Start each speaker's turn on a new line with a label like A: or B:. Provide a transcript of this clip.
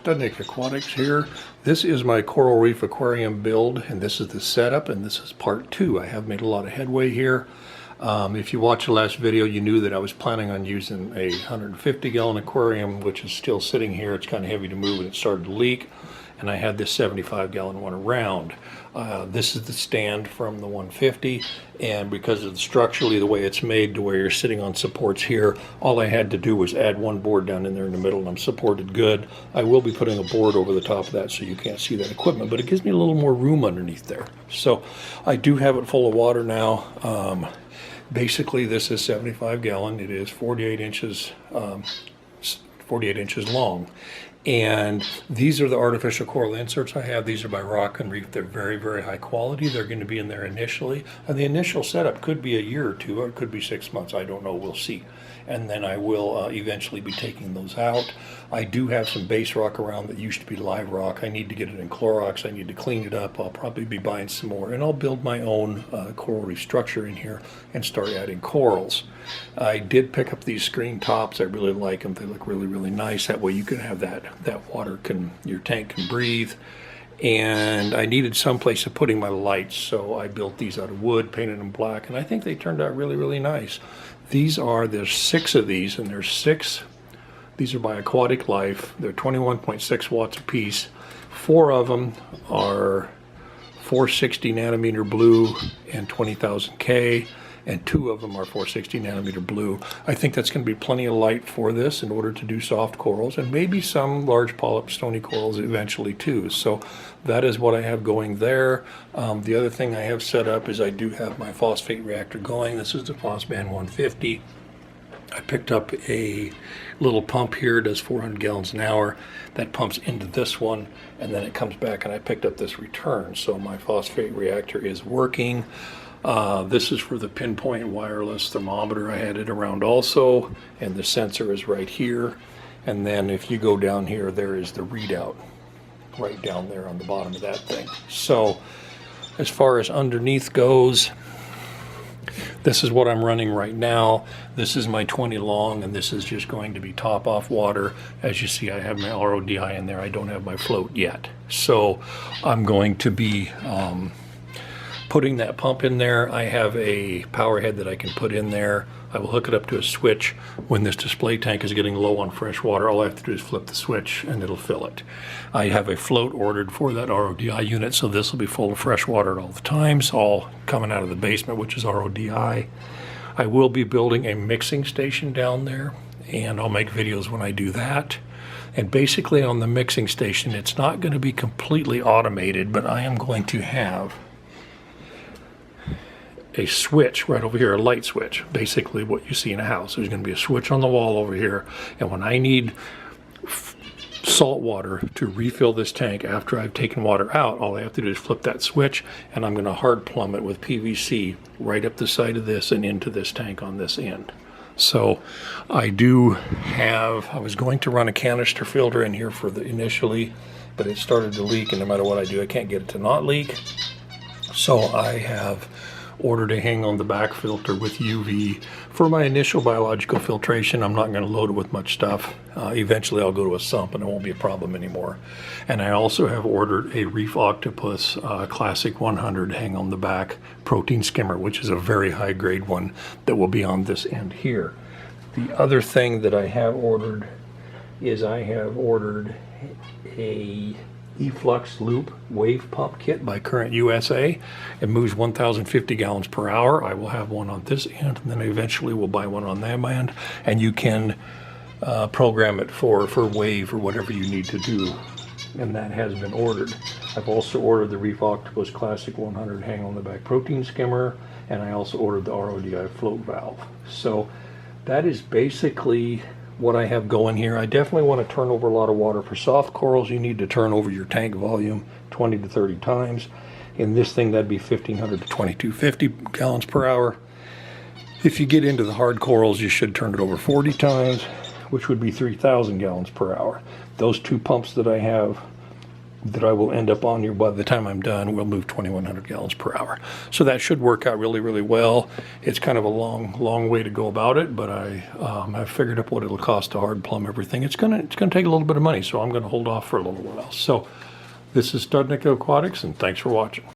A: Studnik Aquatics here. This is my coral reef aquarium build, and this is the setup, and this is part 2. I have made a lot of headway here. If you watched the last video, you knew that I was planning on using a 150-gallon aquarium, which is still sitting here. It's kind of heavy to move, and it started to leak. And I had this 75-gallon one around. This is the stand from the 150, and because of structurally the way it's made to where you're sitting on supports here, all I had to do was add one board down in there in the middle, and I'm supported good. I will be putting a board over the top of that so you can't see that equipment, but it gives me a little more room underneath there. So I do have it full of water now. Basically, this is 75-gallon. It is 48 inches long. And these are the artificial coral inserts I have. These are by Rock and Reef. They're very, very high quality. They're going to be in there initially. And the initial setup could be a year or two, or it could be 6 months. I don't know. We'll see. And then I will eventually be taking those out. I do have some base rock around that used to be live rock. I need to get it in Clorox. I need to clean it up. I'll probably be buying some more. And I'll build my own coral reef structure in here and start adding corals. I did pick up these screen tops. I really like them. They look really, really nice. That way you can have that water your tank can breathe. And I needed some place to putting my lights, so I built these out of wood, painted them black, and I think they turned out really, really nice. There's 6 of these, and there's 6. These are by Aquatic Life. They're 21.6 watts a piece. 4 of them are 460 nanometer blue and 20,000 K, and 2 of them are 460 nanometer blue. I think that's going to be plenty of light for this in order to do soft corals, and maybe some large polyp stony corals eventually too. So that is what I have going there. The other thing I have set up is I do have my phosphate reactor going. This is the Phosban 150. I picked up a little pump here. It does 400 gallons an hour. That pumps into this one, and then it comes back, and I picked up this return. So my phosphate reactor is working. This is for the pinpoint wireless thermometer. I had it around also, and the sensor is right here. And then if you go down here, there is the readout right down there on the bottom of that thing. So as far as underneath goes, this is what I'm running right now. This is my 20 long, and this is just going to be top off water. As you see, I have my RODI in there. I don't have my float yet. So I'm going to be putting that pump in there. I have a power head that I can put in there. I will hook it up to a switch. When this display tank is getting low on fresh water, all I have to do is flip the switch and it'll fill it. I have a float ordered for that RODI unit, so this will be full of fresh water at all the times, all coming out of the basement, which is RODI. I will be building a mixing station down there, and I'll make videos when I do that. And basically on the mixing station, it's not going to be completely automated, but I am going to have a switch right over here, a light switch, basically what you see in a house. There's going to be a switch on the wall over here, and when I need salt water to refill this tank after I've taken water out, all I have to do is flip that switch, and I'm going to hard plumb it with PVC right up the side of this and into this tank on this end. So I was going to run a canister filter in here for the initially, but it started to leak, and no matter what I do, I can't get it to not leak. So I have ordered a hang on the back filter with UV for my initial biological filtration. I'm not going to load it with much stuff. Eventually I'll go to a sump and it won't be a problem anymore. And I also have ordered a Reef Octopus Classic 100 hang on the back protein skimmer, which is a very high grade one that will be on this end here. The other thing that I have ordered is I have ordered a E-Flux Loop Wave Pump Kit by Current USA. It moves 1,050 gallons per hour. I will have one on this end, and then eventually we'll buy one on that end, and you can program it for wave or whatever you need to do, and that has been ordered. I've also ordered the Reef Octopus Classic 100 hang on the back protein skimmer, and I also ordered the RODI float valve. So that is basically what I have going here. I definitely want to turn over a lot of water. For soft corals, you need to turn over your tank volume 20 to 30 times. In this thing, that'd be 1,500 to 2,250 gallons per hour. If you get into the hard corals, you should turn it over 40 times, which would be 3,000 gallons per hour. Those 2 pumps that I have that I will end up on here by the time I'm done will move 2,100 gallons per hour. So that should work out really, really well. It's kind of a long way to go about it, but I've figured up what it'll cost to hard plumb everything. It's gonna take a little bit of money, so I'm gonna hold off for a little while. So this is Studnick Aquatics, and thanks for watching.